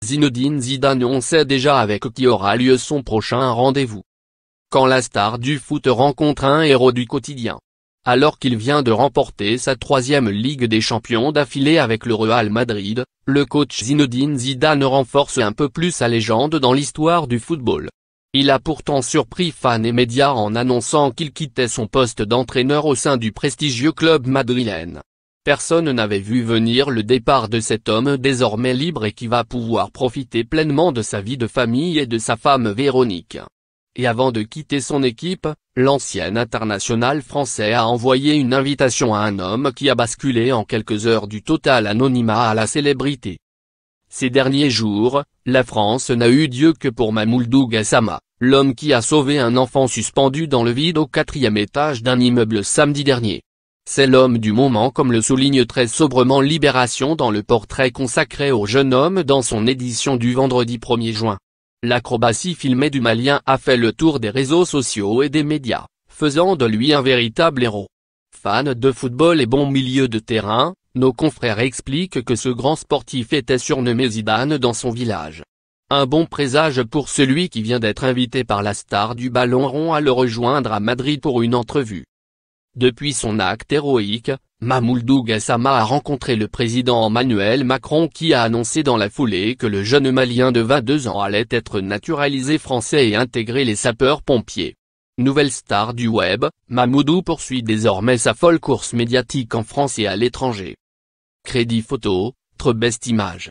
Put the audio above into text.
Zinedine Zidane. On sait déjà avec qui aura lieu son prochain rendez-vous. Quand la star du foot rencontre un héros du quotidien. Alors qu'il vient de remporter sa 3e Ligue des Champions d'affilée avec le Real Madrid, le coach Zinedine Zidane renforce un peu plus sa légende dans l'histoire du football. Il a pourtant surpris fans et médias en annonçant qu'il quittait son poste d'entraîneur au sein du prestigieux club madrilène. Personne n'avait vu venir le départ de cet homme désormais libre et qui va pouvoir profiter pleinement de sa vie de famille et de sa femme Véronique. Et avant de quitter son équipe, l'ancien international français a envoyé une invitation à un homme qui a basculé en quelques heures du total anonymat à la célébrité. Ces derniers jours, la France n'a eu Dieu que pour Mamoudou Gassama, l'homme qui a sauvé un enfant suspendu dans le vide au 4e étage d'un immeuble samedi dernier. C'est l'homme du moment, comme le souligne très sobrement Libération dans le portrait consacré au jeune homme dans son édition du vendredi 1er juin. L'acrobatie filmée du Malien a fait le tour des réseaux sociaux et des médias, faisant de lui un véritable héros. Fan de football et bon milieu de terrain, nos confrères expliquent que ce grand sportif était surnommé Zidane dans son village. Un bon présage pour celui qui vient d'être invité par la star du ballon rond à le rejoindre à Madrid pour une entrevue. Depuis son acte héroïque, Mamoudou Gassama a rencontré le président Emmanuel Macron qui a annoncé dans la foulée que le jeune Malien de 22 ans allait être naturalisé français et intégrer les sapeurs-pompiers. Nouvelle star du web, Mamoudou poursuit désormais sa folle course médiatique en France et à l'étranger. Crédit photo, Trebest Images.